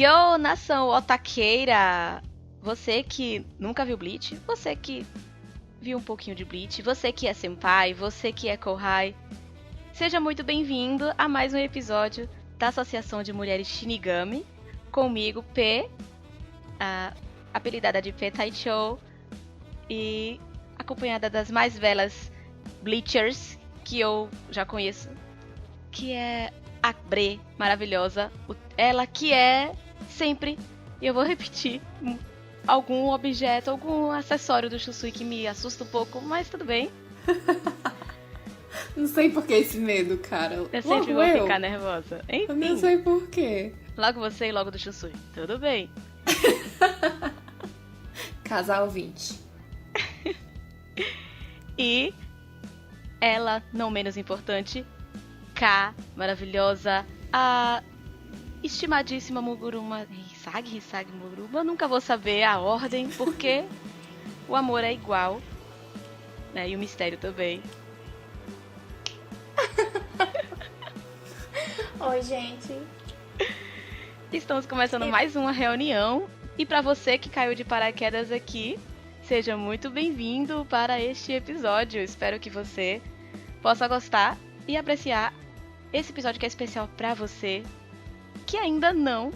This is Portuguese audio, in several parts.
Yo, nação otaqueira! Você que nunca viu Bleach, você que viu um pouquinho de Bleach, você que é senpai, você que é kohai, seja muito bem-vindo a mais um episódio da Associação de Mulheres Shinigami, comigo, P, apelidada de P Taichou, e acompanhada das mais belas Bleachers que eu já conheço, que é a Bre, maravilhosa, ela que é sempre, e eu vou repetir, algum objeto, algum acessório do Shusui que me assusta um pouco, mas tudo bem. Não sei por que esse medo, cara. Eu sempre vou ficar nervosa. Enfim. Eu não sei por quê. Logo você e logo do Shusui. Tudo bem. Casal 20. E ela, não menos importante, K, maravilhosa, a estimadíssima Muguruma Hisagi Muguruma. Eu nunca vou saber a ordem, porque o amor é igual, né? E o mistério também. Oi, gente. Estamos começando mais uma reunião. E para você que caiu de paraquedas aqui, seja muito bem-vindo para este episódio. Espero que você possa gostar e apreciar esse episódio que é especial para você que ainda não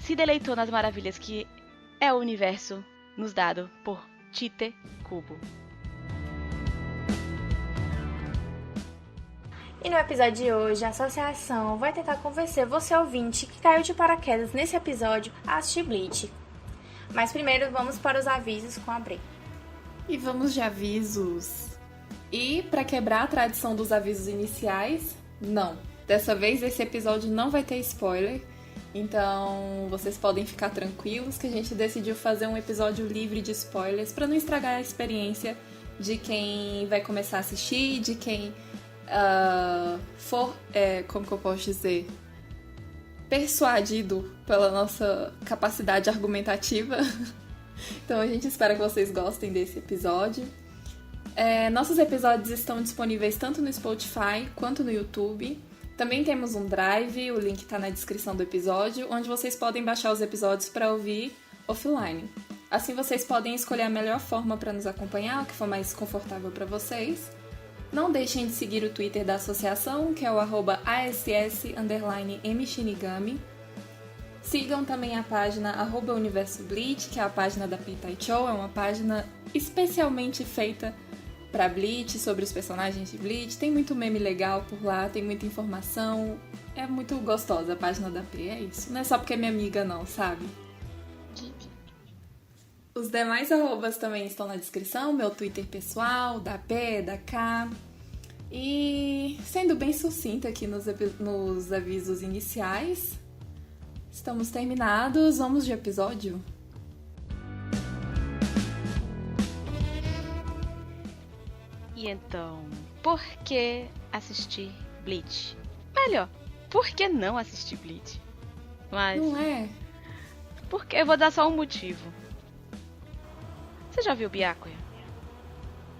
se deleitou nas maravilhas que é o universo nos dado por Tite Kubo. E no episódio de hoje, a associação vai tentar convencer você, ouvinte, que caiu de paraquedas nesse episódio, a assistir Bleach. Mas primeiro vamos para os avisos com a Bre. E vamos de avisos. E para quebrar a tradição dos avisos iniciais, não. Dessa vez esse episódio não vai ter spoiler. Então vocês podem ficar tranquilos que a gente decidiu fazer um episódio livre de spoilers para não estragar a experiência de quem vai começar a assistir, de quem for, como que eu posso dizer, persuadido pela nossa capacidade argumentativa. Então a gente espera que vocês gostem desse episódio. Nossos episódios estão disponíveis tanto no Spotify quanto no YouTube. Também temos um Drive, o link está na descrição do episódio, onde vocês podem baixar os episódios para ouvir offline. Assim vocês podem escolher a melhor forma para nos acompanhar, o que for mais confortável para vocês. Não deixem de seguir o Twitter da associação, que é o @ass_mshinigami. Sigam também a página @universo Bleach, que é a página da P Taichou, é uma página especialmente feita para Bleach, sobre os personagens de Bleach. Tem muito meme legal por lá, tem muita informação. É muito gostosa a página da P, é isso. Não é só porque é minha amiga não, sabe? Os demais arrobas também estão na descrição, meu Twitter pessoal, da P, da K. E sendo bem sucinta aqui nos avisos iniciais, estamos terminados, vamos de episódio? E então, por que assistir Bleach? Melhor, por que não assistir Bleach? Mas não é? Porque eu vou dar só um motivo. Você já viu Byakuya?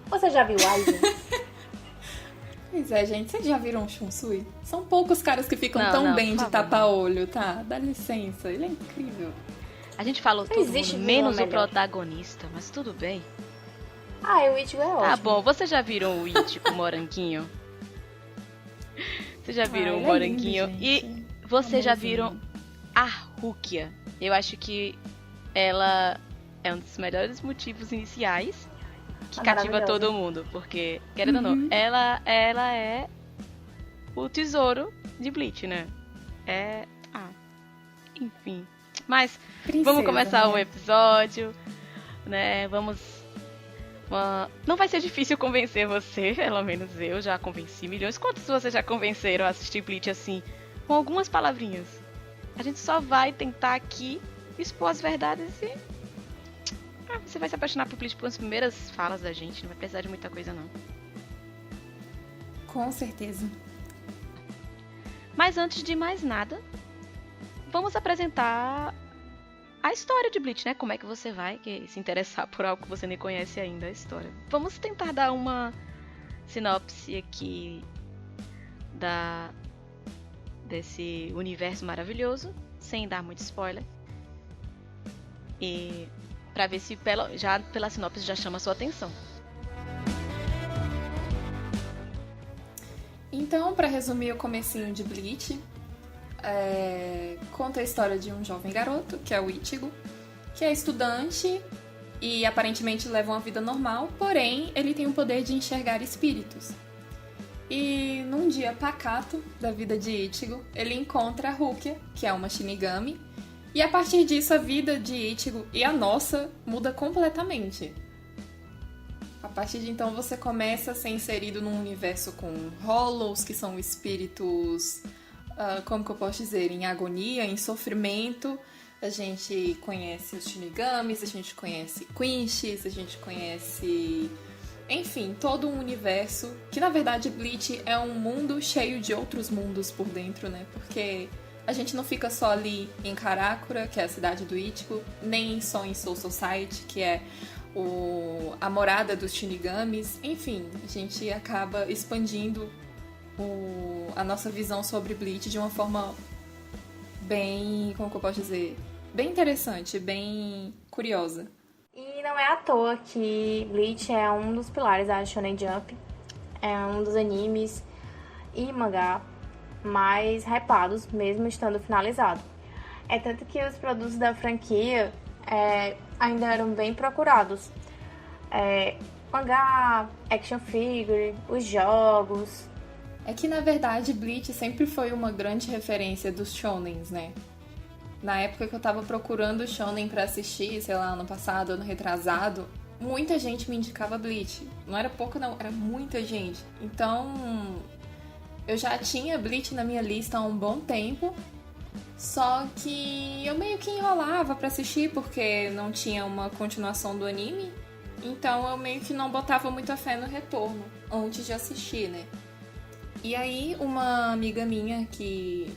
Você já viu Aizen? Pois é, gente. Vocês já viram o Shunsui? São poucos caras que ficam tão bem de tapa-olho, tá? Dá licença, ele é incrível. A gente falou todo mundo, menos o protagonista, mas tudo bem. O Ichigo é ótimo. Tá bom, vocês já viram o Ichigo, o moranguinho? Vocês já viram o moranguinho? Lindo, e vocês já viram a Rukia? Eu acho que ela é um dos melhores motivos iniciais que cativa todo mundo, porque, querendo ou não, ela é o tesouro de Bleach, né? Enfim. Mas princesa, vamos começar o episódio, né? Não vai ser difícil convencer você, pelo menos eu já convenci milhões. Quantos vocês já convenceram a assistir Bleach assim, com algumas palavrinhas? A gente só vai tentar aqui expor as verdades e você vai se apaixonar por Bleach pelas primeiras falas da gente. Não vai precisar de muita coisa, não. Com certeza. Mas antes de mais nada, vamos apresentar a história de Bleach, né? Como é que você vai se interessar por algo que você nem conhece ainda, a história. Vamos tentar dar uma sinopse aqui desse universo maravilhoso, sem dar muito spoiler. E pra ver se já pela sinopse já chama a sua atenção. Então, para resumir o comecinho de Bleach, conta a história de um jovem garoto, que é o Ichigo, que é estudante e aparentemente leva uma vida normal, porém ele tem o poder de enxergar espíritos. E num dia pacato da vida de Ichigo, ele encontra a Rukia, que é uma Shinigami, e a partir disso a vida de Ichigo e a nossa muda completamente. A partir de então você começa a ser inserido num universo com Hollows, que são espíritos, como que eu posso dizer, em agonia, em sofrimento. A gente conhece os Shinigamis, a gente conhece Quinches, a gente conhece... Enfim, todo um universo, que na verdade Bleach é um mundo cheio de outros mundos por dentro, né? Porque a gente não fica só ali em Karakura, que é a cidade do Ichigo, nem só em Soul Society, que é a morada dos Shinigamis. Enfim, a gente acaba expandindo a nossa visão sobre Bleach de uma forma bem, como que eu posso dizer, bem interessante, bem curiosa. E não é à toa que Bleach é um dos pilares da Shonen Jump, é um dos animes e mangá mais hypados, mesmo estando finalizado. É tanto que os produtos da franquia ainda eram bem procurados. Mangá, action figure, os jogos. É que, na verdade, Bleach sempre foi uma grande referência dos shonens, né? Na época que eu tava procurando shonen pra assistir, sei lá, ano passado, ano retrasado, muita gente me indicava Bleach. Não era pouco, não, era muita gente. Então, eu já tinha Bleach na minha lista há um bom tempo, só que eu meio que enrolava pra assistir porque não tinha uma continuação do anime, então eu meio que não botava muita fé no retorno antes de assistir, né? E aí, uma amiga minha que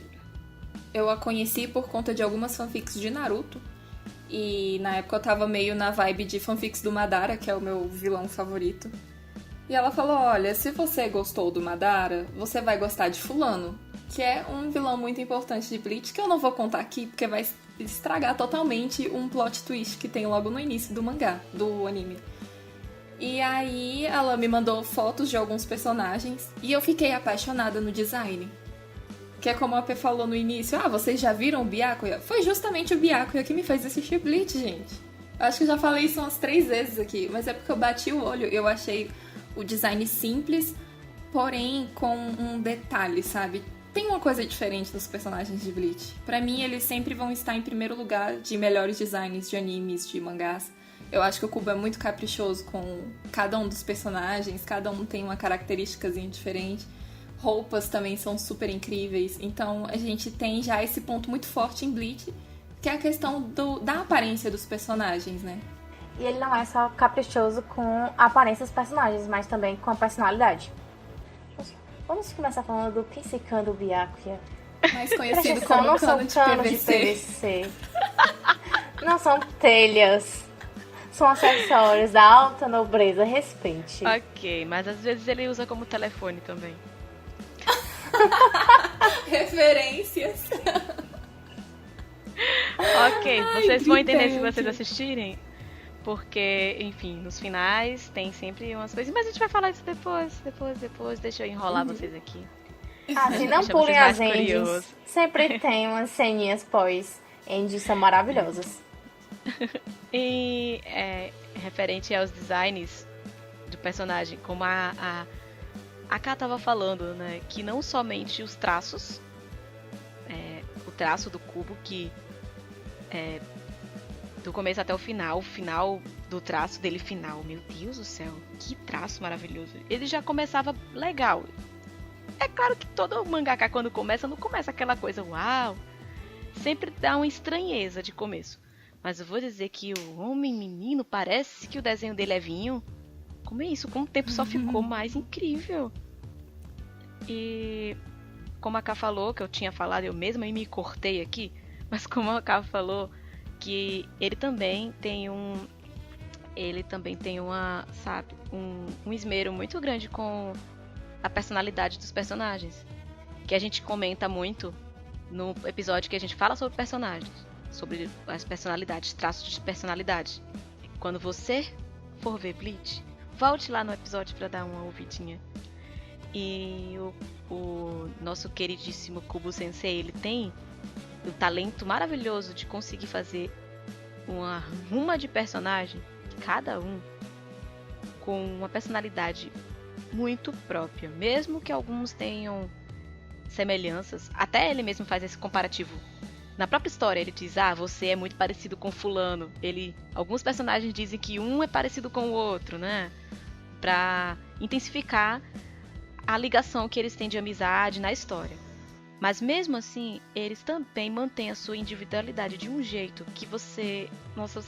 eu a conheci por conta de algumas fanfics de Naruto, e na época eu tava meio na vibe de fanfics do Madara, que é o meu vilão favorito. E ela falou, olha, se você gostou do Madara, você vai gostar de fulano, que é um vilão muito importante de Bleach, que eu não vou contar aqui, porque vai estragar totalmente um plot twist que tem logo no início do mangá, do anime. E aí ela me mandou fotos de alguns personagens, e eu fiquei apaixonada no design. Que é como a P falou no início, vocês já viram o Byakuya? Foi justamente o Byakuya que me fez assistir Bleach, gente. Eu acho que eu já falei isso umas 3 vezes aqui, mas é porque eu bati o olho, eu achei o design simples, porém com um detalhe, sabe? Tem uma coisa diferente dos personagens de Bleach. Pra mim, eles sempre vão estar em primeiro lugar de melhores designs de animes, de mangás. Eu acho que o Kubo é muito caprichoso com cada um dos personagens, cada um tem uma característicazinha diferente. Roupas também são super incríveis, então a gente tem já esse ponto muito forte em Bleach, que é a questão da aparência dos personagens, né? E ele não é só caprichoso com a aparência dos personagens, mas também com a personalidade. Vamos começar falando do Psican do Byakuya. Mais conhecido como não cano são canos de PVC. Não são telhas. São acessórios da alta nobreza, respeite. Ok, mas às vezes ele usa como telefone também. Referências. Ok, vocês vão entender se vocês assistirem. Porque, enfim, nos finais tem sempre umas coisas. Mas a gente vai falar isso depois. Deixa eu enrolar vocês aqui. Se não pulem as endings. Sempre tem umas ceninhas pós-endings, são maravilhosas. E referente aos designs do personagem, como a Ká tava falando, né? Que não somente os traços, o traço do cubo, que do começo até o final do traço dele final, meu Deus do céu, que traço maravilhoso. Ele já começava legal. É claro que todo mangaka quando começa, não começa aquela coisa, uau, sempre dá uma estranheza de começo. Mas eu vou dizer que o homem menino parece que o desenho dele é vinho. Como é isso? Com o tempo só ficou mais incrível. E como a Ká falou, que eu tinha falado, eu mesma me cortei aqui, mas como a Ká falou, que ele também tem um esmero muito grande com a personalidade dos personagens. Que a gente comenta muito no episódio que a gente fala sobre personagens, sobre as personalidades, traços de personalidade. Quando você for ver Bleach, volte lá no episódio para dar uma ouvidinha. E o nosso queridíssimo Kubo Sensei, ele tem o talento maravilhoso de conseguir fazer uma ruma de personagem, cada um com uma personalidade muito própria, mesmo que alguns tenham semelhanças. Até ele mesmo faz esse comparativo. Na própria história ele diz, você é muito parecido com fulano. Alguns personagens dizem que um é parecido com o outro, né? Pra intensificar a ligação que eles têm de amizade na história. Mas mesmo assim, eles também mantêm a sua individualidade de um jeito que você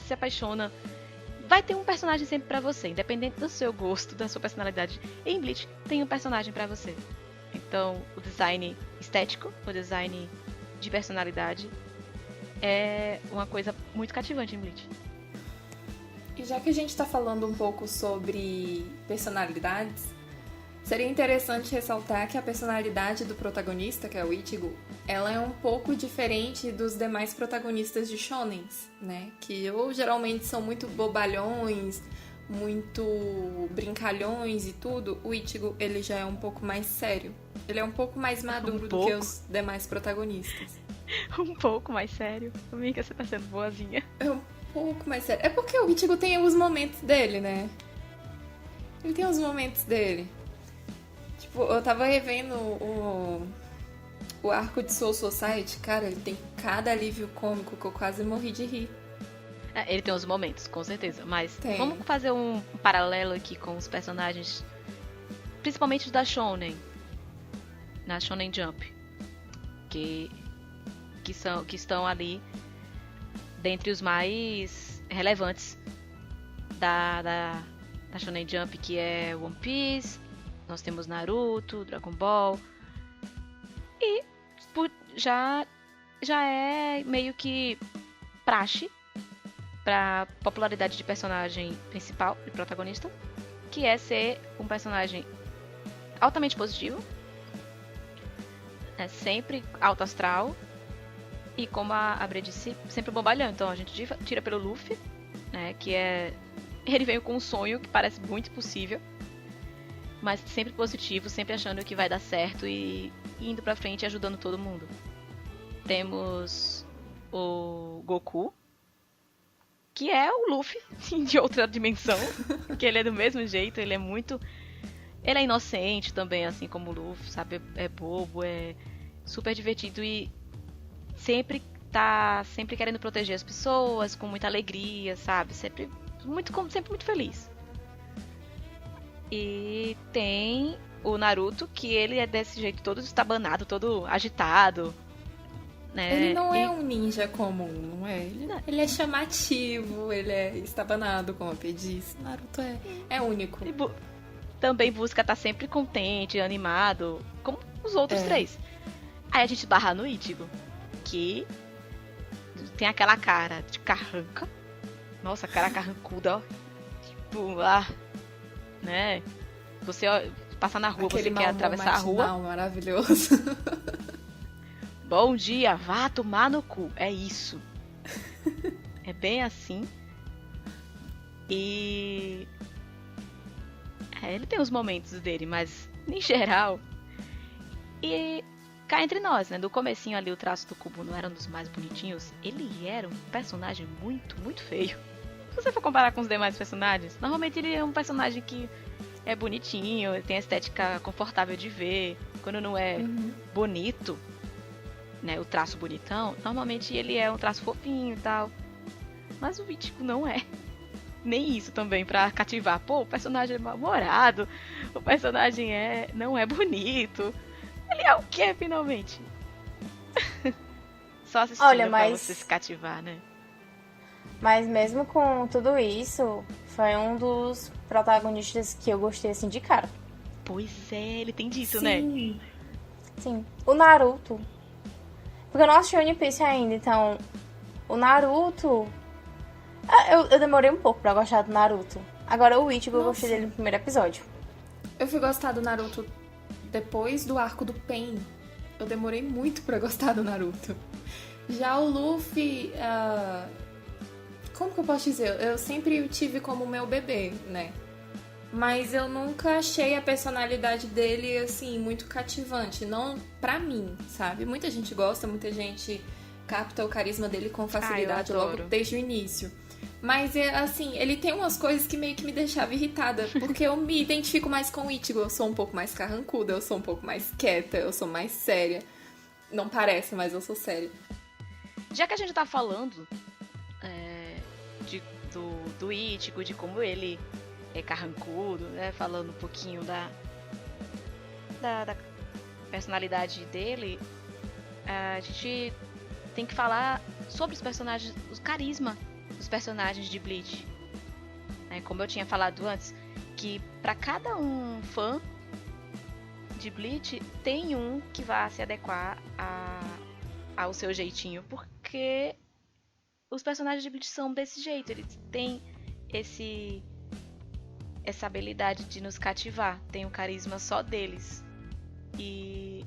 se apaixona. Vai ter um personagem sempre pra você, independente do seu gosto, da sua personalidade. Em Bleach tem um personagem pra você. Então, o design estético, o design de personalidade é uma coisa muito cativante em Bleach. E já que a gente tá falando um pouco sobre personalidades, seria interessante ressaltar que a personalidade do protagonista, que é o Ichigo, ela é um pouco diferente dos demais protagonistas de shonens, né? Que ou geralmente são muito bobalhões, muito brincalhões e tudo. O Ichigo, ele já é um pouco mais sério. Ele é um pouco mais maduro do que os demais protagonistas. Um pouco mais sério? Amiga, você tá sendo boazinha. É um pouco mais sério. É porque o Ichigo tem os momentos dele, né? Ele tem os momentos dele. Tipo, eu tava revendo o arco de Soul Society. Cara, ele tem cada alívio cômico que eu quase morri de rir. Ele tem os momentos, com certeza. Mas vamos fazer um paralelo aqui com os personagens, principalmente da Shonen, na Shonen Jump, que estão ali dentre os mais relevantes da Shonen Jump, que é One Piece. Nós temos Naruto, Dragon Ball. E já é meio que praxe pra popularidade de personagem principal, de protagonista, que é ser um personagem altamente positivo, sempre alto astral, e como a Bre disse, sempre bobalhão. Então a gente tira pelo Luffy, né, que ele veio com um sonho que parece muito possível, mas sempre positivo, sempre achando que vai dar certo e indo pra frente, ajudando todo mundo. Temos o Goku, que é o Luffy de outra dimensão, que ele é do mesmo jeito, ele é inocente também, assim como o Luffy, sabe? É bobo, é super divertido e sempre querendo proteger as pessoas, com muita alegria, sabe? Sempre muito feliz. E tem o Naruto, que ele é desse jeito, todo estabanado, todo agitado, né? Ele não é um ninja comum, não é? Ele é chamativo, ele é estabanado, como a P disse. Naruto é único. Também busca estar sempre contente, animado, como os outros três. Aí a gente barra no Ichigo, que tem aquela cara de carranca. Nossa, cara carrancuda, ó. Tipo, né? Você passa na rua, aquele você quer atravessar a rua. Maravilhoso. Bom dia, vá tomar no cu. É isso. É bem assim. E ele tem os momentos dele, mas em geral. E cá entre nós, né? Do comecinho ali, o traço do Kubo não era um dos mais bonitinhos. Ele era um personagem muito, muito feio. Se você for comparar com os demais personagens, normalmente ele é um personagem que é bonitinho, ele tem a estética confortável de ver. Quando não é bonito, né, o traço bonitão, normalmente ele é um traço fofinho e tal. Mas o Ichigo não é. Nem isso também pra cativar. Pô, o personagem é mal-humorado, o personagem não é bonito. Ele é o que, finalmente? Só assistindo pra você se cativar, né? Mas mesmo com tudo isso, foi um dos protagonistas que eu gostei assim de cara. Pois é, ele tem disso, Sim. né? Sim. O Naruto. Porque eu não assisti One Piece ainda, então... O Naruto... Eu demorei um pouco pra gostar do Naruto. Agora o Ichigo eu gostei dele no primeiro episódio. Eu fui gostar do Naruto depois do arco do Pain. eu demorei muito pra gostar do Naruto. Já o Luffy, como que eu posso dizer? Eu sempre o tive como meu bebê, né? Mas eu nunca achei a personalidade dele, assim, muito cativante. Não pra mim, sabe? Muita gente gosta, muita gente capta o carisma dele com facilidade logo desde o início. Mas, assim, ele tem umas coisas que meio que me deixavam irritada. Porque eu me identifico mais com o Ichigo. Eu sou um pouco mais carrancuda, eu sou um pouco mais quieta, eu sou mais séria. Não parece, mas eu sou séria. Já que a gente tá falando do Ichigo, de como ele é carrancudo, né? Falando um pouquinho da personalidade dele, a gente tem que falar sobre os personagens, o carisma dos personagens de Bleach. Como eu tinha falado antes, que pra cada um fã de Bleach, tem um que vai se adequar ao seu jeitinho, porque os personagens de Bleach são desse jeito, eles têm essa habilidade de nos cativar, tem um carisma só deles. E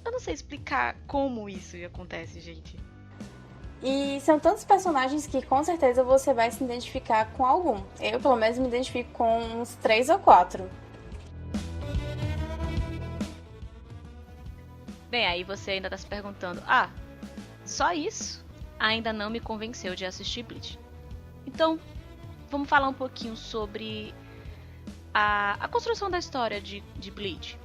eu não sei explicar como isso acontece, gente. E são tantos personagens que com certeza você vai se identificar com algum. Eu, pelo menos, me identifico com uns 3 ou 4. Bem, aí você ainda tá se perguntando, só isso ainda não me convenceu de assistir Bleach. Então, vamos falar um pouquinho sobre a construção da história de Bleach.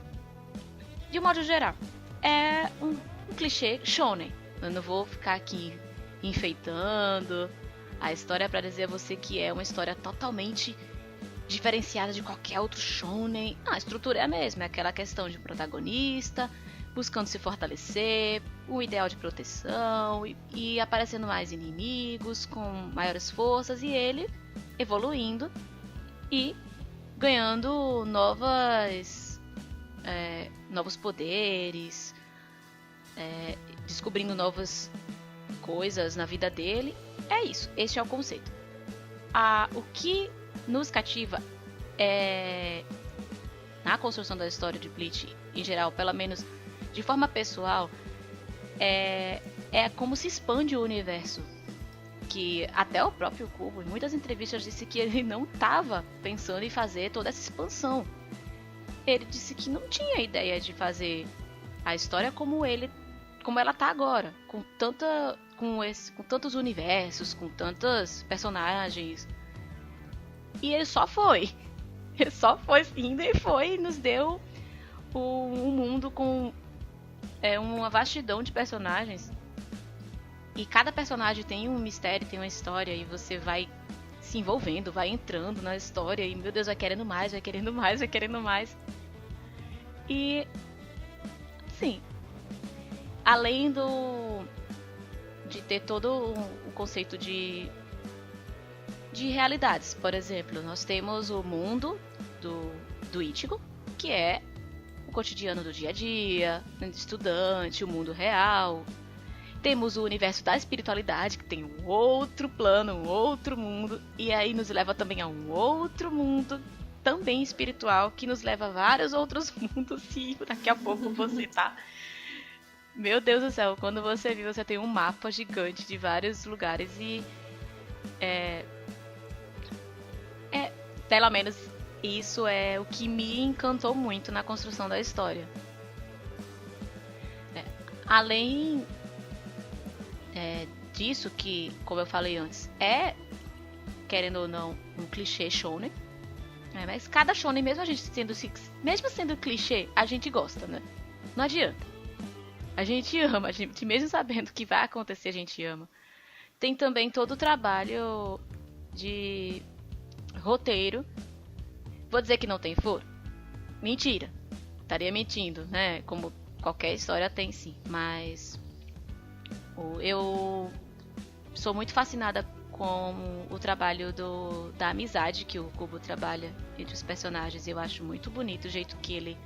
De um modo geral, é um clichê shonen. Eu não vou ficar aqui enfeitando a história para dizer a você que é uma história totalmente diferenciada de qualquer outro shonen. A estrutura é a mesma, é aquela questão de protagonista buscando se fortalecer, o ideal de proteção e aparecendo mais inimigos com maiores forças e ele evoluindo e ganhando novos poderes, descobrindo novas coisas na vida dele. É isso, este é o conceito. O que nos cativa na construção da história de Bleach em geral, pelo menos de forma pessoal, é como se expande o universo. Que até o próprio Kubo, em muitas entrevistas, disse que ele não estava pensando em fazer toda essa expansão. Ele disse que não tinha ideia de fazer a história como ela tá agora, com tantos universos, com tantos personagens. E ele só foi. Ele só foi indo e foi e nos deu um mundo com uma vastidão de personagens. E cada personagem tem um mistério, tem uma história, e você vai se envolvendo, vai entrando na história, e meu Deus, vai querendo mais, vai querendo mais, vai querendo mais. E, sim, além de ter todo o conceito de realidades, por exemplo, nós temos o mundo do Ichigo, que é o cotidiano do dia a dia, do estudante, o mundo real. Temos o universo da espiritualidade, que tem um outro plano, um outro mundo, e aí nos leva também a um outro mundo, também espiritual, que nos leva a vários outros mundos, e daqui a pouco você tá... Meu Deus do céu, quando você viu, você tem um mapa gigante de vários lugares e... pelo menos isso é o que me encantou muito na construção da história. Além... disso que, como eu falei antes, querendo ou não, um clichê shonen, mas cada shonen, mesmo sendo clichê, a gente gosta, né? Não adianta. A gente ama, mesmo sabendo que vai acontecer, a gente ama. Tem também todo o trabalho de roteiro. Vou dizer que não tem furo? Mentira. Estaria mentindo, né? Como qualquer história tem, sim. Mas eu sou muito fascinada com o trabalho da amizade que o Kubo trabalha entre os personagens. Eu acho muito bonito o jeito que ele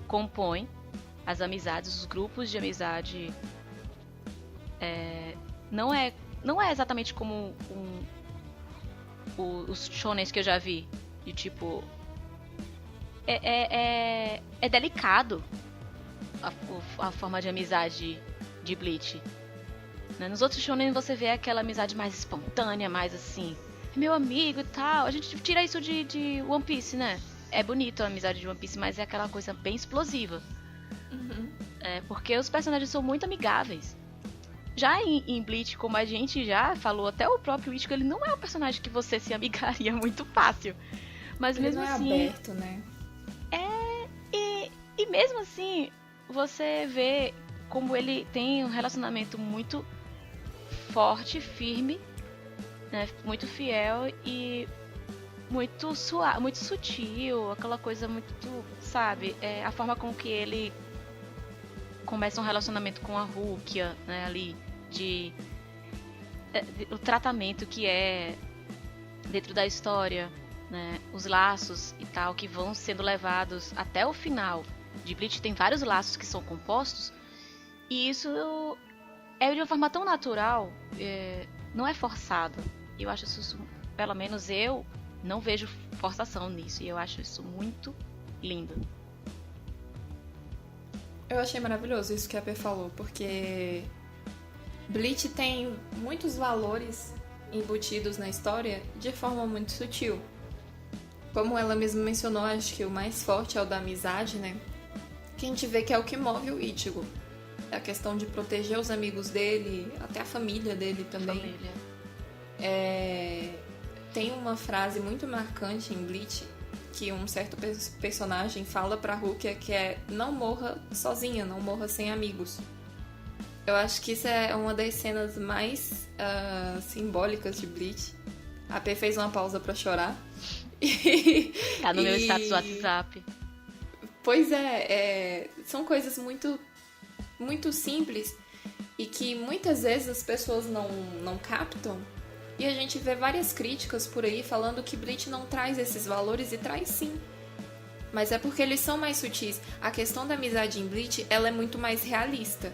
compõe as amizades, os grupos de amizade. Não é exatamente como os shonens que eu já vi. De tipo... É delicado. a forma de amizade de Bleach. Né? Nos outros shonen você vê aquela amizade mais espontânea, mais assim, meu amigo e tal. A gente tira isso de One Piece, né? É bonito a amizade de One Piece, mas é aquela coisa bem explosiva. Uhum. Porque os personagens são muito amigáveis. Já em Bleach, como a gente já falou, até o próprio Ichigo, ele não é um personagem que você se amigaria muito fácil. Mas Ele mesmo não é assim... aberto, né? E mesmo assim, você vê como ele tem um relacionamento muito forte, firme, né? Muito fiel e muito suave, muito sutil, aquela coisa muito, sabe? A forma com que ele começa um relacionamento com a Rukia, né? Ali, o tratamento que é dentro da história, né? Os laços e tal que vão sendo levados até o final. De Bleach tem vários laços que são compostos e isso é de uma forma tão natural, não é forçado. Eu acho isso, pelo menos eu não vejo forçação nisso e eu acho isso muito lindo. Eu achei maravilhoso isso que a Pê falou, porque Bleach tem muitos valores embutidos na história de forma muito sutil. Como ela mesma mencionou, acho que o mais forte é o da amizade, né? Que a gente vê que é o que move o Ichigo. É a questão de proteger os amigos dele, até a família dele também. Tem uma frase muito marcante em Bleach que um certo personagem fala pra Rukia, que é: não morra sozinha, não morra sem amigos. Eu acho que isso é uma das cenas mais simbólicas de Bleach. A P fez uma pausa pra chorar. Tá no meu status do WhatsApp. Pois são coisas muito, muito simples e que muitas vezes as pessoas não captam. E a gente vê várias críticas por aí falando que Bleach não traz esses valores, e traz sim. Mas é porque eles são mais sutis. A questão da amizade em Bleach, ela é muito mais realista.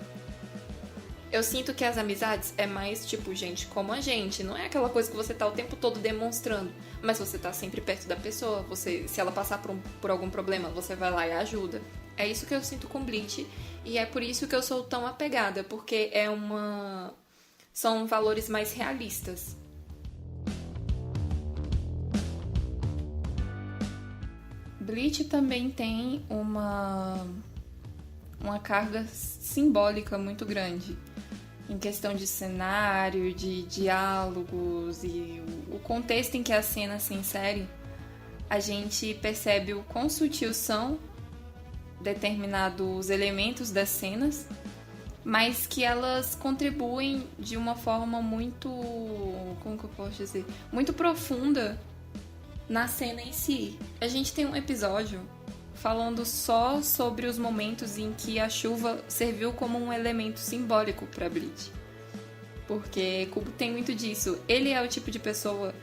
Eu sinto que as amizades é mais tipo gente como a gente. Não é aquela coisa que você tá o tempo todo demonstrando. Mas você tá sempre perto da pessoa. Se ela passar por algum problema, você vai lá e ajuda. É isso que eu sinto com Bleach. E é por isso que eu sou tão apegada. Porque são valores mais realistas. Bleach também tem uma carga simbólica muito grande em questão de cenário, de diálogos e o contexto em que a cena se insere. A gente percebe o quão sutil são determinados elementos das cenas, mas que elas contribuem de uma forma muito, como que eu posso dizer, muito profunda na cena em si. A gente tem um episódio falando só sobre os momentos em que a chuva serviu como um elemento simbólico para Bleach. Porque Kubo tem muito disso. Ele é o tipo de pessoa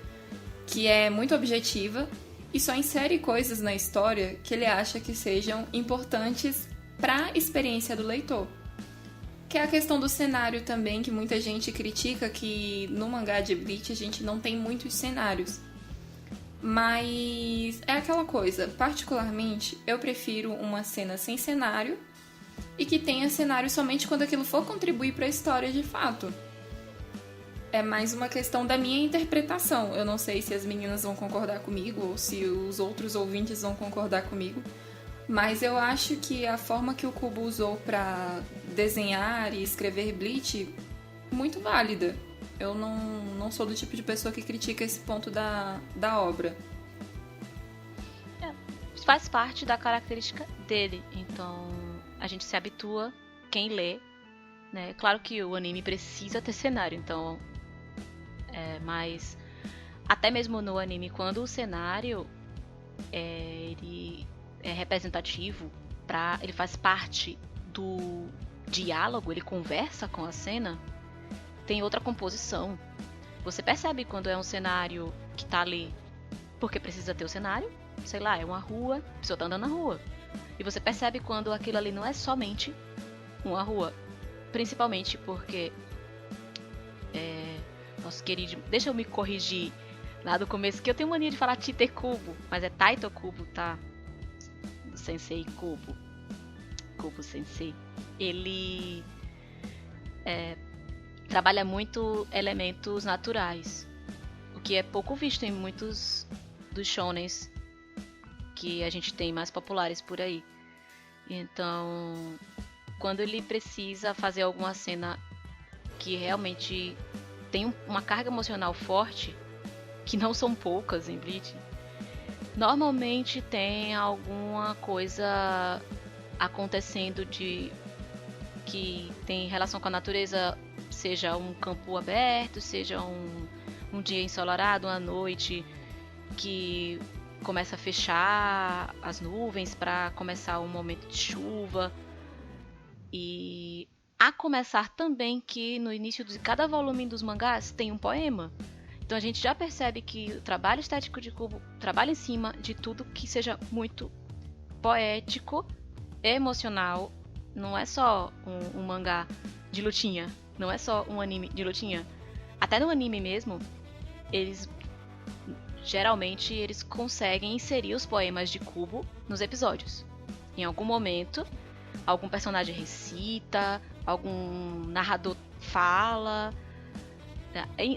que é muito objetiva e só insere coisas na história que ele acha que sejam importantes para a experiência do leitor. Que é a questão do cenário também, que muita gente critica que no mangá de Bleach a gente não tem muitos cenários. Mas é aquela coisa, particularmente, eu prefiro uma cena sem cenário e que tenha cenário somente quando aquilo for contribuir para a história de fato. É mais uma questão da minha interpretação. Eu não sei se as meninas vão concordar comigo ou se os outros ouvintes vão concordar comigo, mas eu acho que a forma que o Kubo usou para desenhar e escrever Bleach é muito válida. Eu não sou do tipo de pessoa que critica esse ponto da obra. Faz parte da característica dele, então a gente se habitua, quem lê, né? Claro que o anime precisa ter cenário, então mas até mesmo no anime, quando o cenário ele é representativo, ele faz parte do diálogo, ele conversa com a cena, tem outra composição. Você percebe quando é um cenário que tá ali porque precisa ter o cenário, sei lá, é uma rua, a pessoa tá andando na rua. E você percebe quando aquilo ali não é somente uma rua. Principalmente porque nosso querido, deixa eu me corrigir lá do começo, que eu tenho mania de falar Tite Kubo, mas é Taito Kubo, tá? Do Sensei Kubo. Kubo Sensei, ele trabalha muito elementos naturais, o que é pouco visto em muitos dos shonens que a gente tem mais populares por aí. Então, quando ele precisa fazer alguma cena que realmente tem uma carga emocional forte, que não são poucas em Bleach, normalmente tem alguma coisa acontecendo que tem relação com a natureza, seja um campo aberto, seja um dia ensolarado, uma noite que começa a fechar as nuvens para começar um momento de chuva. E a começar também que no início de cada volume dos mangás tem um poema. Então a gente já percebe que o trabalho estético de Kubo trabalha em cima de tudo que seja muito poético, emocional. Não é só um mangá de lutinha, não é só um anime de lutinha. Até no anime mesmo, geralmente eles conseguem inserir os poemas de Kubo nos episódios. Em algum momento, algum personagem recita, algum narrador fala.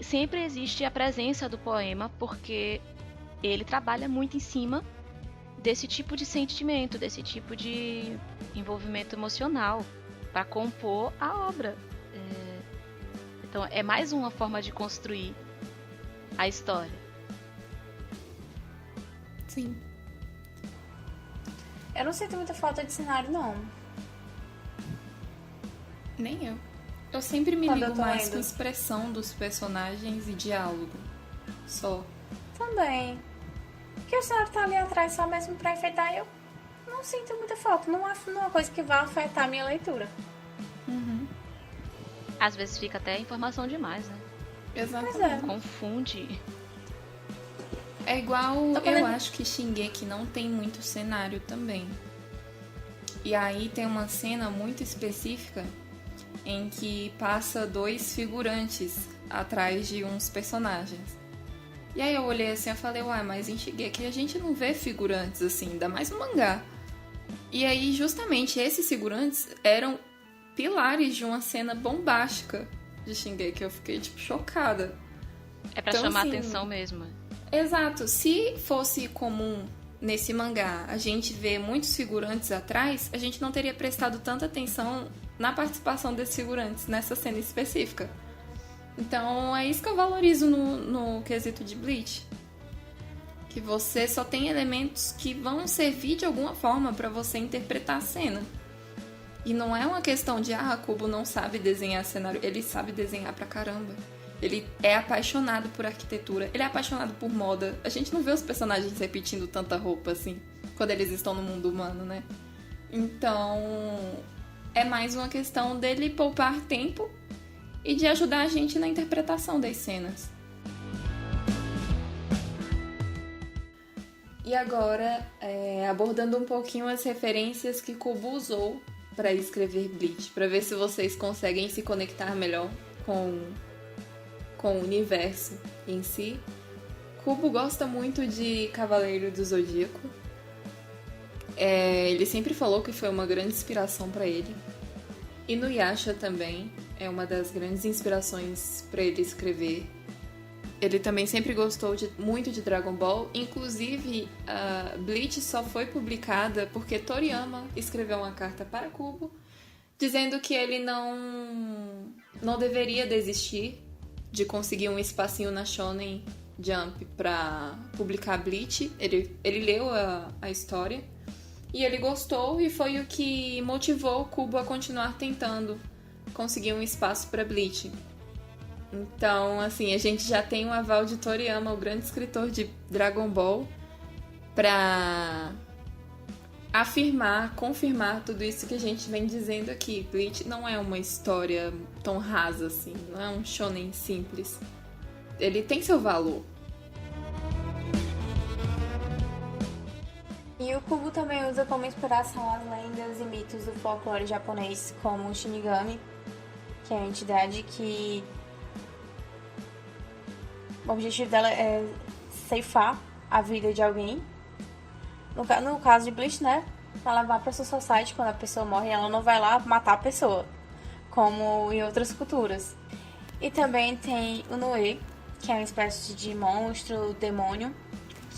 Sempre existe a presença do poema, porque ele trabalha muito em cima desse tipo de sentimento, desse tipo de envolvimento emocional para compor a obra. Então é mais uma forma de construir a história. Sim. Eu não sinto muita falta de cenário, não. Nem eu. Eu sempre me Quando eu ligo tô mais lendo. com a expressão dos personagens e diálogo. Só. Também. Porque o cenário tá ali atrás só mesmo pra enfeitar, eu não sinto muita falta. Não é uma coisa que vá afetar a minha leitura. Às vezes fica até informação demais, né? Exatamente. Pois é. Confunde. É igual, Tô falando- eu acho que Shingeki não tem muito cenário também. E aí tem uma cena muito específica em que passa 2 figurantes atrás de uns personagens. E aí eu olhei assim e falei, uai, mas em Shingeki a gente não vê figurantes assim, ainda mais no mangá. E aí justamente esses figurantes eram pilares de uma cena bombástica de Shingeki. Eu fiquei tipo chocada. É pra Então, chamar assim, atenção mesmo. Exato. Se fosse comum nesse mangá a gente ver muitos figurantes atrás, a gente não teria prestado tanta atenção na participação desses figurantes nessa cena específica. Então é isso que eu valorizo no quesito de Bleach. Que você só tem elementos que vão servir de alguma forma pra você interpretar a cena. E não é uma questão de, Kubo não sabe desenhar cenário. Ele sabe desenhar pra caramba. Ele é apaixonado por arquitetura. Ele é apaixonado por moda. A gente não vê os personagens repetindo tanta roupa assim, quando eles estão no mundo humano, né? Então, é mais uma questão dele poupar tempo e de ajudar a gente na interpretação das cenas. E agora, abordando um pouquinho as referências que Kubo usou para escrever Bleach, para ver se vocês conseguem se conectar melhor com o universo em si. Kubo gosta muito de Cavaleiro do Zodíaco. Ele sempre falou que foi uma grande inspiração para ele. Inuyasha também é uma das grandes inspirações para ele escrever. Ele também sempre gostou muito de Dragon Ball. Inclusive, Bleach só foi publicada porque Toriyama escreveu uma carta para Kubo dizendo que ele não deveria desistir de conseguir um espacinho na Shonen Jump para publicar Bleach. Ele leu a história e ele gostou, e foi o que motivou o Kubo a continuar tentando conseguir um espaço para Bleach. Então, assim, a gente já tem o aval de Toriyama, o grande escritor de Dragon Ball, para confirmar tudo isso que a gente vem dizendo aqui. Bleach não é uma história tão rasa assim, não é um shonen simples. Ele tem seu valor. E o Kubo também usa como inspiração as lendas e mitos do folclore japonês, como o Shinigami, que é a entidade que o objetivo dela é ceifar a vida de alguém. No caso de Bleach, né? pra levar pra sua society quando a pessoa morre. Ela não vai lá matar a pessoa, como em outras culturas. E também tem o Noé, que é uma espécie de monstro, demônio,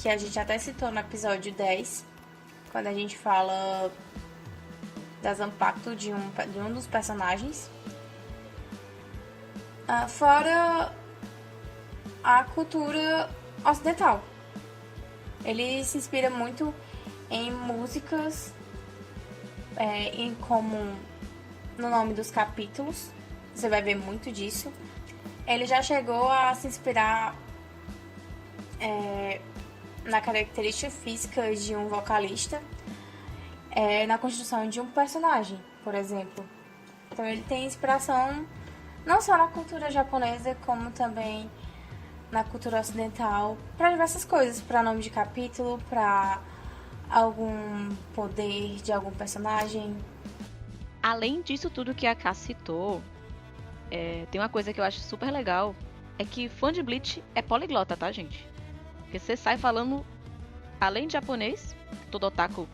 que a gente até citou no episódio 10, quando a gente fala das impactos de um dos personagens. Fora a cultura ocidental. Ele se inspira muito em músicas, em como no nome dos capítulos, você vai ver muito disso. Ele já chegou a se inspirar na característica física de um vocalista, na construção de um personagem, por exemplo. Então ele tem inspiração não só na cultura japonesa, como também na cultura ocidental, para diversas coisas, para nome de capítulo, para algum poder de algum personagem. Além disso tudo que a Ká citou, tem uma coisa que eu acho super legal, é que fã de Bleach é poliglota, tá, gente? Porque você sai falando, além de japonês, todo otaku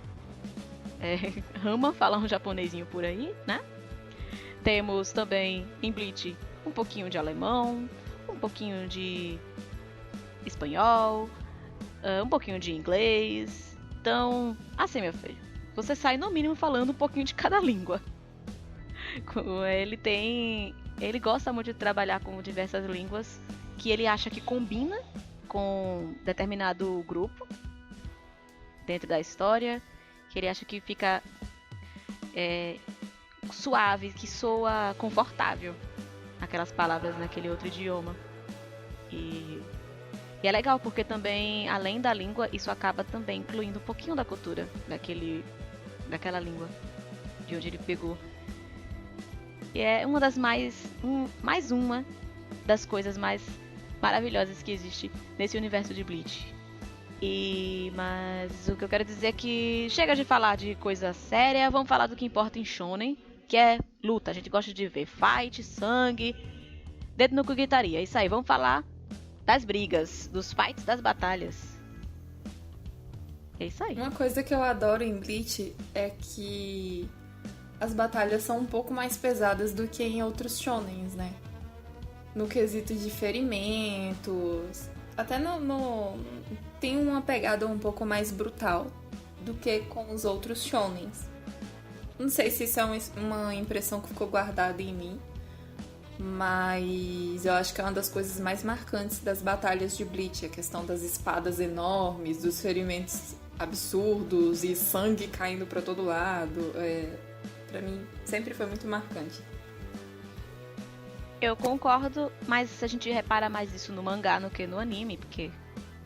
ama falar um japonesinho por aí, né? Temos também em Bleach um pouquinho de alemão, um pouquinho de espanhol, um pouquinho de inglês. Então, assim, meu filho, você sai no mínimo falando um pouquinho de cada língua. Ele gosta muito de trabalhar com diversas línguas que ele acha que combina com determinado grupo dentro da história, que ele acha que fica suave, que soa confortável aquelas palavras naquele outro idioma. E é legal porque também, além da língua, isso acaba também incluindo um pouquinho da cultura daquela língua de onde ele pegou. E é uma das mais uma das coisas mais maravilhosas que existe nesse universo de Bleach. Mas o que eu quero dizer é que chega de falar de coisa séria, vamos falar do que importa em Shonen, que é luta. A gente gosta de ver fight, sangue, dedo no cu, gritaria. Isso aí, vamos falar das brigas, dos fights, das batalhas. É isso aí. Uma coisa que eu adoro em Bleach é que as batalhas são um pouco mais pesadas do que em outros shonens, né? No quesito de ferimentos, até tem uma pegada um pouco mais brutal do que com os outros shonens. Não sei se isso é uma impressão que ficou guardada em mim, mas eu acho que é uma das coisas mais marcantes das batalhas de Bleach, a questão das espadas enormes, dos ferimentos absurdos e sangue caindo pra todo lado. Pra mim sempre foi muito marcante. Eu concordo, mas a gente repara mais isso no mangá do que no anime, porque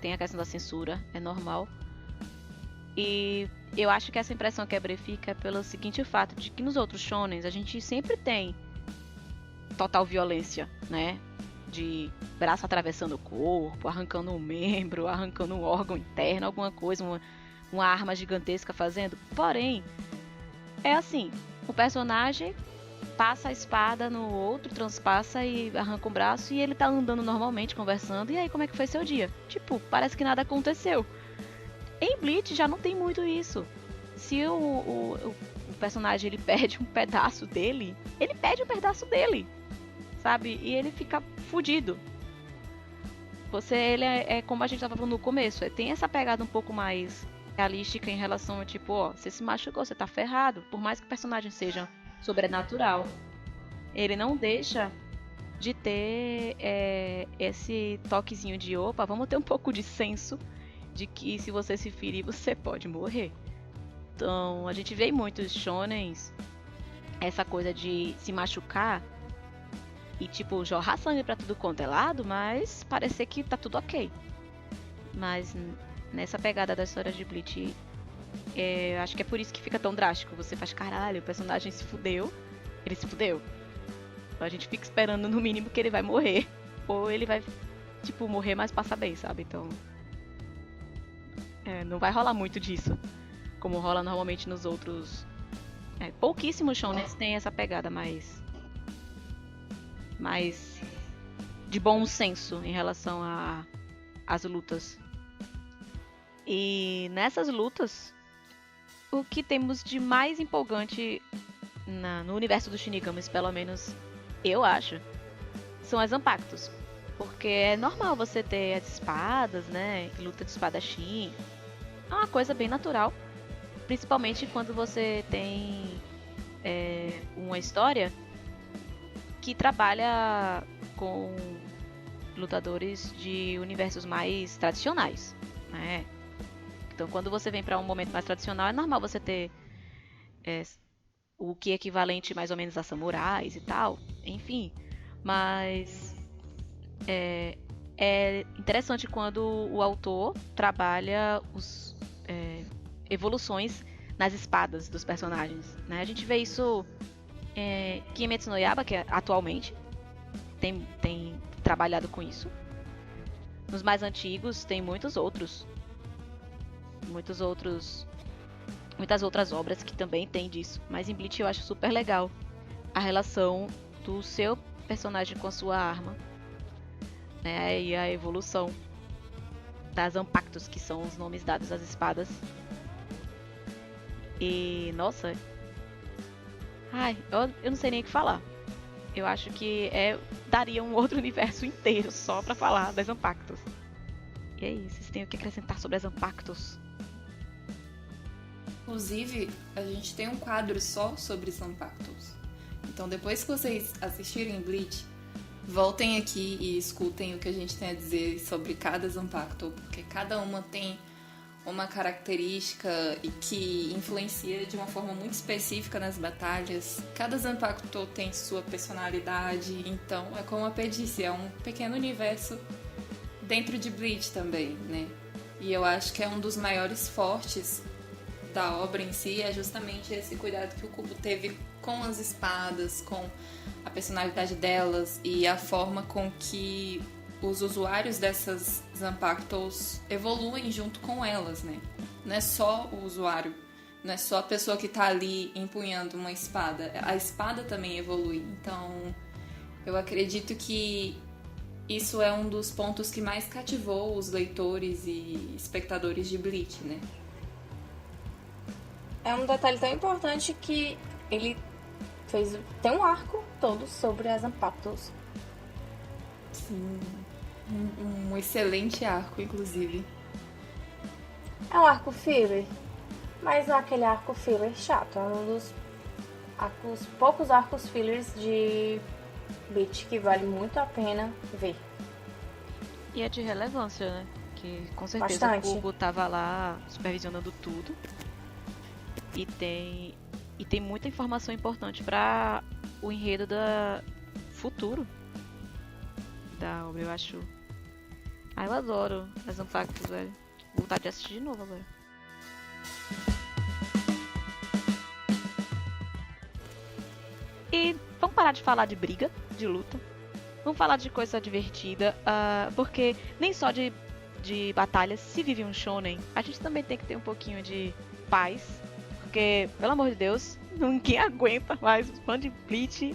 tem a questão da censura, é normal. E eu acho que essa impressão que a Bre fica é pelo seguinte fato, de que nos outros shonens a gente sempre tem total violência, né? De braço atravessando o corpo, arrancando um membro, arrancando um órgão interno, alguma coisa, uma arma gigantesca fazendo. Porém, é assim, o personagem passa a espada no outro, transpassa e arranca um braço e ele tá andando normalmente, conversando. E aí, como é que foi seu dia? Tipo, parece que nada aconteceu. Em Bleach já não tem muito isso. Se o personagem ele perde um pedaço dele, ele perde um pedaço dele, sabe? E ele fica fudido. Ele é como a gente tava falando no começo, tem essa pegada um pouco mais realística em relação a tipo, ó, você se machucou, você tá ferrado. Por mais que o personagem seja sobrenatural, ele não deixa de ter esse toquezinho de opa, vamos ter um pouco de senso de que se você se ferir, você pode morrer. Então, a gente vê em muitos shonens essa coisa de se machucar e, tipo, jorrar sangue pra tudo quanto é lado, mas parecer que tá tudo ok. Mas nessa pegada da história de Bleach, acho que é por isso que fica tão drástico. Você faz, caralho, o personagem se fudeu, ele se fudeu. Então a gente fica esperando no mínimo que ele vai morrer. Ou ele vai, tipo, morrer, mas passa bem, sabe? Então não vai rolar muito disso, como rola normalmente nos outros. Pouquíssimos shonens têm essa pegada mais de bom senso em relação às lutas. E nessas lutas, o que temos de mais empolgante no universo dos Shinigamis, pelo menos eu acho, são as Zanpakutos. Porque é normal você ter as espadas, né? Luta de espadachim. É uma coisa bem natural. Principalmente quando você tem uma história que trabalha com lutadores de universos mais tradicionais, né? Então, quando você vem para um momento mais tradicional, é normal você ter o que é equivalente mais ou menos a samurais e tal, enfim. Mas é interessante quando o autor trabalha os evoluções nas espadas dos personagens, né? A gente vê isso em Kimetsu no Yaiba, que atualmente tem trabalhado com isso. Nos mais antigos tem muitas outras obras que também tem disso. Mas em Bleach eu acho super legal a relação do seu personagem com a sua arma, né? E a evolução das Zanpakutos, que são os nomes dados às espadas. E, nossa... eu não sei nem o que falar. Eu acho que daria um outro universo inteiro só pra falar das Zanpakutos. E é isso, vocês têm o que acrescentar sobre as Zanpakutos? Inclusive, a gente tem um quadro só sobre Zanpakutos. Então, depois que vocês assistirem Bleach, voltem aqui e escutem o que a gente tem a dizer sobre cada Zanpakuto, porque cada uma tem uma característica e que influencia de uma forma muito específica nas batalhas. Cada Zanpakuto tem sua personalidade, então é como a Pê disse, é um pequeno universo dentro de Bleach também, né? E eu acho que é um dos maiores fortes da obra em si, é justamente esse cuidado que o Kubo teve com as espadas, com a personalidade delas e a forma com que os usuários dessas Zanpakutos evoluem junto com elas, né? Não é só o usuário, não é só a pessoa que tá ali empunhando uma espada. A espada também evolui. Então, eu acredito que isso é um dos pontos que mais cativou os leitores e espectadores de Bleach, né? É um detalhe tão importante que ele tem um arco todo sobre as Zanpakutos. Sim. Um excelente arco, inclusive. É um arco filler, mas não é aquele arco filler chato. É um dos poucos arcos fillers de Bleach que vale muito a pena ver. E é de relevância, né? Que com certeza Bastante. o Kubo tava lá supervisionando tudo. E tem muita informação importante para o enredo futuro da obra, eu acho. Eu adoro as Zanpakutos, velho. Vou vontade de assistir de novo agora. E vamos parar de falar de briga, de luta. Vamos falar de coisa divertida, porque nem só de batalhas se vive um shonen. A gente também tem que ter um pouquinho de paz. Porque, pelo amor de Deus, ninguém aguenta mais. Os fãs de Bleach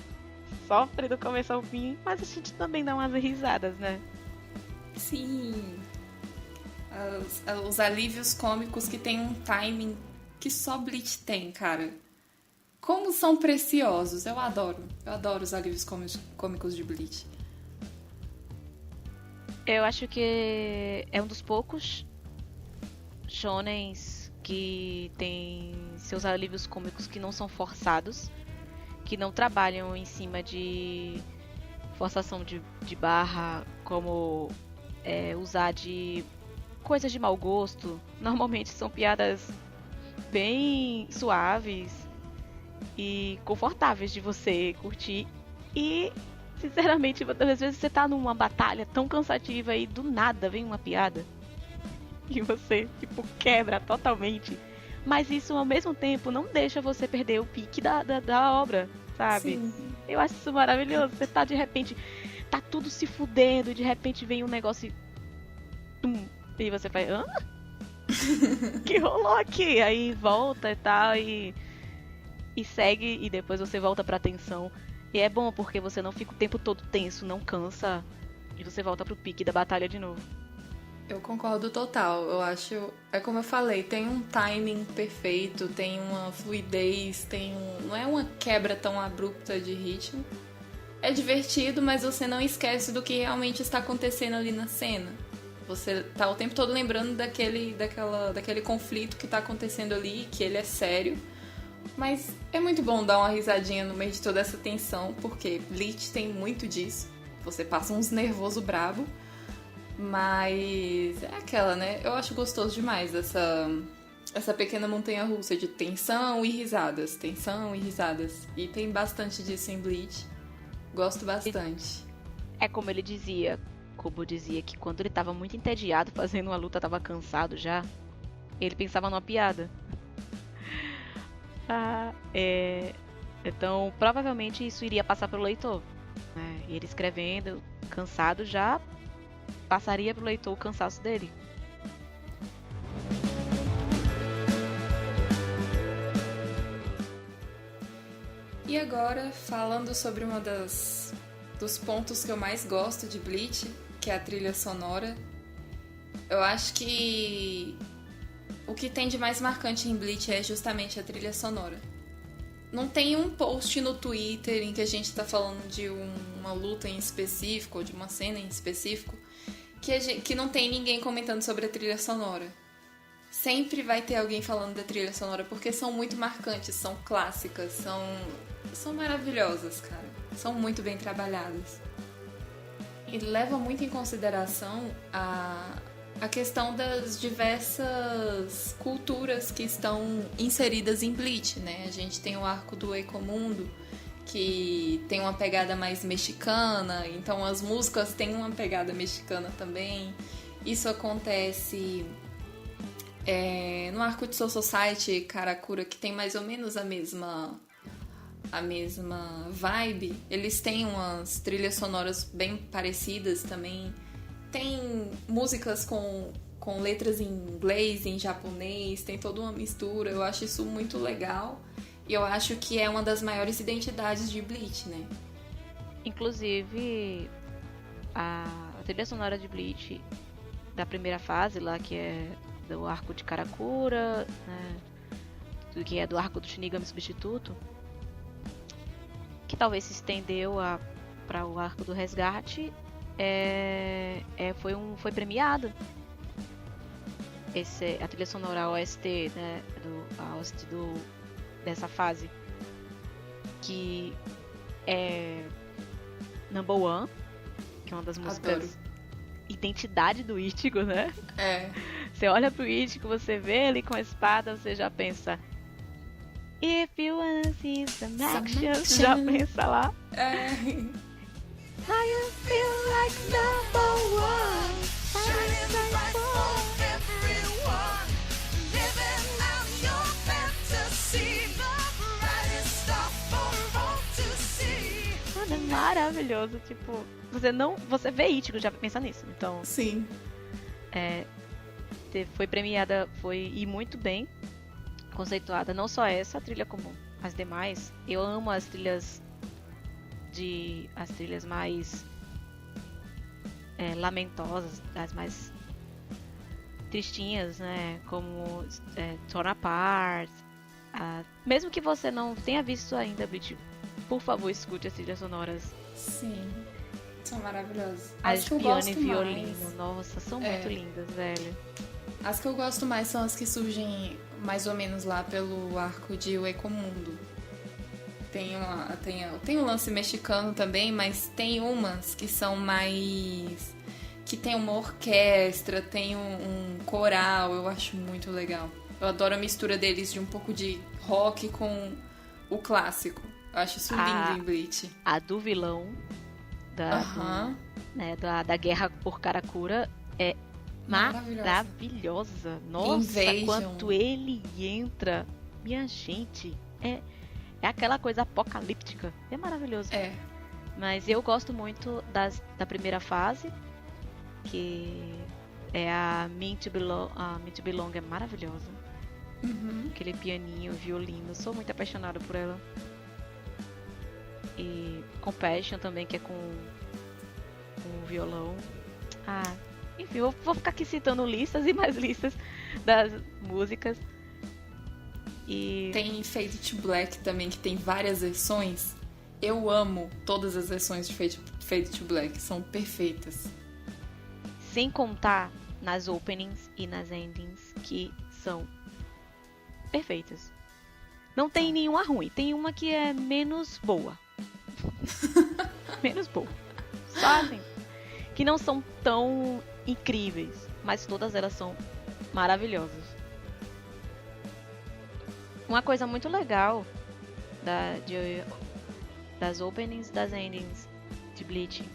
sofrem do começo ao fim. Mas a gente também dá umas risadas, né? Sim. Os alívios cômicos que tem um timing que só Bleach tem, cara. Como são preciosos. Eu adoro os alívios cômicos de Bleach. Eu acho que é um dos poucos shonens que tem seus alívios cômicos que não são forçados, que não trabalham em cima de forçação de barra, como usar de coisas de mau gosto. Normalmente são piadas bem suaves e confortáveis de você curtir. E, sinceramente, às vezes você tá numa batalha tão cansativa e do nada vem uma piada e você, quebra totalmente. Mas isso, ao mesmo tempo, não deixa você perder o pique da obra, sabe? Sim. Eu acho isso maravilhoso. Você tá, de repente, tá tudo se fudendo e de repente vem um negócio e... Tum, e você faz... Hã? Que rolou aqui? Aí volta e tal e segue e depois você volta pra tensão. E é bom porque você não fica o tempo todo tenso, não cansa. E você volta pro pique da batalha de novo. Eu concordo total. Eu acho, é como eu falei, tem um timing perfeito, tem uma fluidez, não é uma quebra tão abrupta de ritmo. É divertido, mas você não esquece do que realmente está acontecendo ali na cena. Você tá o tempo todo lembrando daquele conflito que tá acontecendo ali, que ele é sério. Mas é muito bom dar uma risadinha no meio de toda essa tensão, porque Bleach tem muito disso. Você passa uns nervoso brabo. Mas é aquela, né? Eu acho gostoso demais essa pequena montanha-russa de tensão e risadas. Tensão e risadas. E tem bastante disso em Bleach. Gosto bastante. É como ele dizia, Kubo dizia que quando ele tava muito entediado fazendo uma luta, tava cansado já, ele pensava numa piada. Então, provavelmente isso iria passar pro leitor. Né? Ele escrevendo, cansado, já passaria pro leitor o cansaço dele. E agora, falando sobre dos pontos que eu mais gosto de Bleach, que é a trilha sonora, eu acho que o que tem de mais marcante em Bleach é justamente a trilha sonora. Não tem um post no Twitter em que a gente tá falando de uma luta em específico, ou de uma cena em específico, que não tem ninguém comentando sobre a trilha sonora. Sempre vai ter alguém falando da trilha sonora, porque são muito marcantes, são clássicas, são maravilhosas, cara. São muito bem trabalhadas. E leva muito em consideração a questão das diversas culturas que estão inseridas em Bleach, né? A gente tem o arco do Ecomundo, que tem uma pegada mais mexicana, então as músicas têm uma pegada mexicana também. Isso acontece no arco de Soul Society, Karakura, que tem mais ou menos a mesma vibe. Eles têm umas trilhas sonoras bem parecidas também. Tem músicas com letras em inglês, em japonês, tem toda uma mistura. Eu acho isso muito legal. E eu acho que é uma das maiores identidades de Bleach, né? Inclusive, a trilha sonora de Bleach da primeira fase lá, que é do arco de Karakura, né? Que é do arco do Shinigami Substituto, que talvez se estendeu para o arco do Resgate, foi premiado. A trilha sonora OST, né, a OST dessa fase, que é Number One, que é uma das músicas. Adoro. Identidade do Ichigo, né? Você olha pro Ichigo, você vê ele com a espada, você já pensa If you wanna see some action, você já pensa lá. Now you feel like number one, shining bright for everyone, living out your fantasy, the brightest star for all to see. Mano, é maravilhoso, tipo, você vê Ichigo, já pensa nisso, então. Sim. Foi premiada, e muito bem conceituada, não só essa trilha como as demais. Eu amo as trilhas mais lamentosas, as mais tristinhas, né? Como Torn Apart. Mesmo que você não tenha visto ainda, Bleach, por favor, escute as trilhas sonoras. Sim, são maravilhosas. As de piano e violino, nossa, são muito lindas, velho. As que eu gosto mais são as que surgem mais ou menos lá pelo arco de O Ecomundo. Tem um lance mexicano também, mas tem umas que são mais... que tem uma orquestra, tem um coral, eu acho muito legal. Eu adoro a mistura deles de um pouco de rock com o clássico. Eu acho isso lindo em Bleach. A do vilão da guerra por Karakura é maravilhosa. Nossa, Invasion. Quanto ele entra, minha gente, é aquela coisa apocalíptica. É maravilhoso. Mas eu gosto muito da primeira fase, que é a Meant to Belong, é maravilhosa. Aquele pianinho, violino, sou muito apaixonada por ela. E Compassion também, que é com violão. Enfim, eu vou ficar aqui citando listas e mais listas das músicas. E Tem Fade to Black também, que tem várias versões. Eu amo todas as versões de Fade to Black, são perfeitas. sem contar nas openings e nas endings, que são perfeitas. Não tem nenhuma ruim, tem uma que é menos boa. Menos boa. Só assim. Que não são tão incríveis, mas todas elas são maravilhosas. Uma coisa muito legal das openings e das endings de Bleach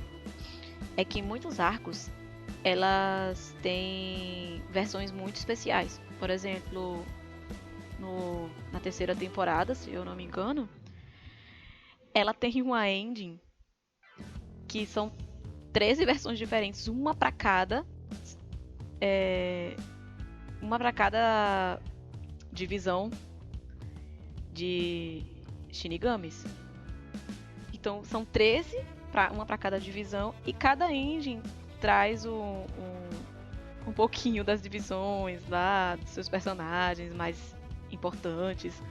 é que muitos arcos elas têm versões muito especiais. Por exemplo, na terceira temporada, se eu não me engano, ela tem uma ending que são 13 versões diferentes, uma para cada divisão de Shinigamis. Então são 13, uma para cada divisão, e cada engine traz um pouquinho das divisões lá, dos seus personagens mais importantes.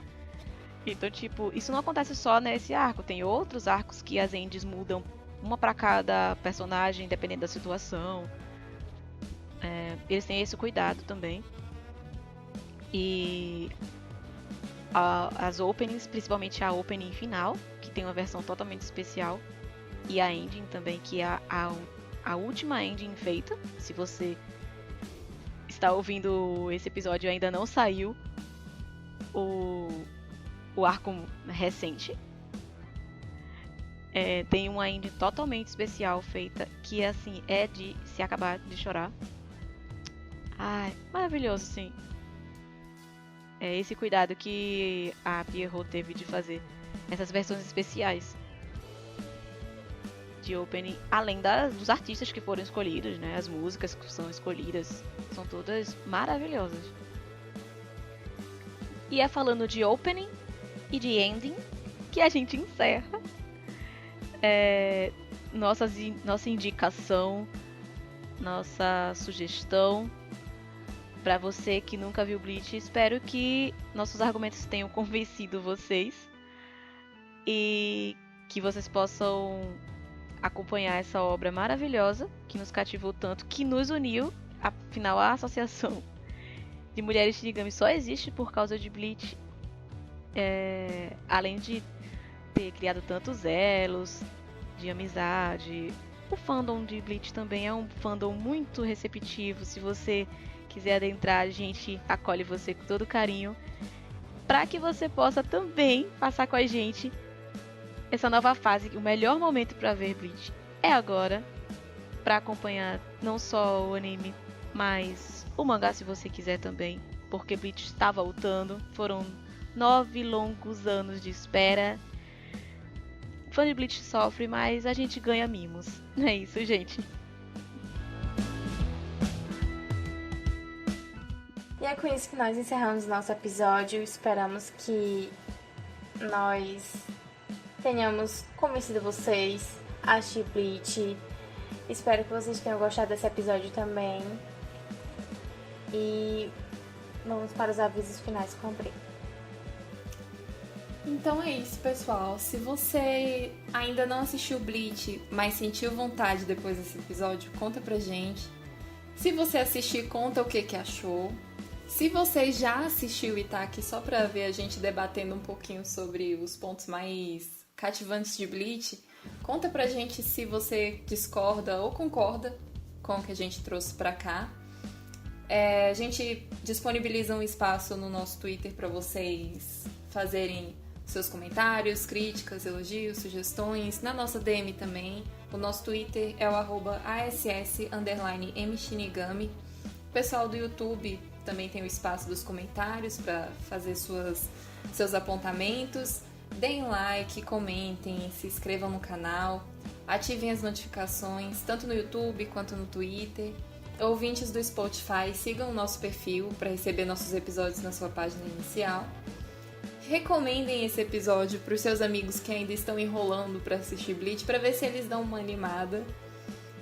Então, tipo, isso não acontece só nesse arco. Tem outros arcos que as endings mudam uma para cada personagem, dependendo da situação. Eles têm esse cuidado também. E as openings, principalmente a opening final, que tem uma versão totalmente especial, e a ending também, que é a última ending feita. Se você está ouvindo esse episódio e ainda não saiu o arco recente, tem uma ending totalmente especial feita, que assim, é de se acabar de chorar. Ai, maravilhoso, sim. É esse cuidado que a Pierrot teve de fazer essas versões especiais de opening, além dos artistas que foram escolhidos, né? As músicas que são escolhidas são todas maravilhosas. E é falando de opening e de ending que a gente encerra nossa indicação, nossa sugestão para você que nunca viu Bleach. Espero que nossos argumentos tenham convencido vocês e que vocês possam acompanhar essa obra maravilhosa que nos cativou tanto, que nos uniu. Afinal, a associação de mulheres Shinigami só existe por causa de Bleach. Além de ter criado tantos elos de amizade, o fandom de Bleach também é um fandom muito receptivo. Se você quiser adentrar, a gente acolhe você com todo carinho, para que você possa também passar com a gente essa nova fase. O melhor momento para ver Bleach é agora, para acompanhar não só o anime, mas o mangá, se você quiser também, porque Bleach está voltando. Foram 9 longos anos de espera. Fã de Bleach sofre, mas a gente ganha mimos. É isso, gente. E é com isso que nós encerramos nosso episódio. Esperamos que nós tenhamos convencido vocês a assistir Bleach. Espero que vocês tenham gostado desse episódio também. E vamos para os avisos finais com a Bri. Então é isso, pessoal. Se você ainda não assistiu Bleach, mas sentiu vontade depois desse episódio, conta pra gente. Se você assistir, conta o que achou. Se você já assistiu e tá aqui só pra ver a gente debatendo um pouquinho sobre os pontos mais cativantes de Bleach, conta pra gente se você discorda ou concorda com o que a gente trouxe pra cá. A gente disponibiliza um espaço no nosso Twitter pra vocês fazerem seus comentários, críticas, elogios, sugestões. Na nossa DM também. O nosso Twitter é o @ass_mshinigami. O pessoal do YouTube também tem o espaço dos comentários para fazer seus apontamentos. Deem like, comentem, se inscrevam no canal, ativem as notificações, tanto no YouTube quanto no Twitter. Ouvintes do Spotify, sigam o nosso perfil para receber nossos episódios na sua página inicial. Recomendem esse episódio para os seus amigos que ainda estão enrolando para assistir Bleach, para ver se eles dão uma animada.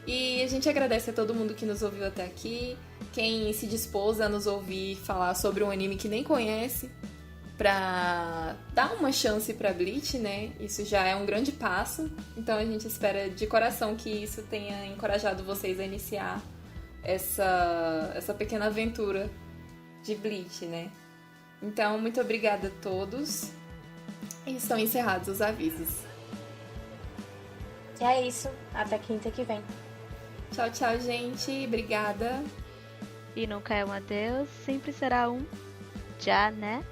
E a gente agradece a todo mundo que nos ouviu até aqui, quem se dispôs a nos ouvir falar sobre um anime que nem conhece, pra dar uma chance pra Bleach, né? Isso já é um grande passo. Então a gente espera de coração que isso tenha encorajado vocês a iniciar essa pequena aventura de Bleach, né? Então, muito obrigada a todos. E estão encerrados os avisos. E é isso. Até quinta que vem. Tchau, tchau, gente. Obrigada. E nunca é um adeus, sempre será um já, né?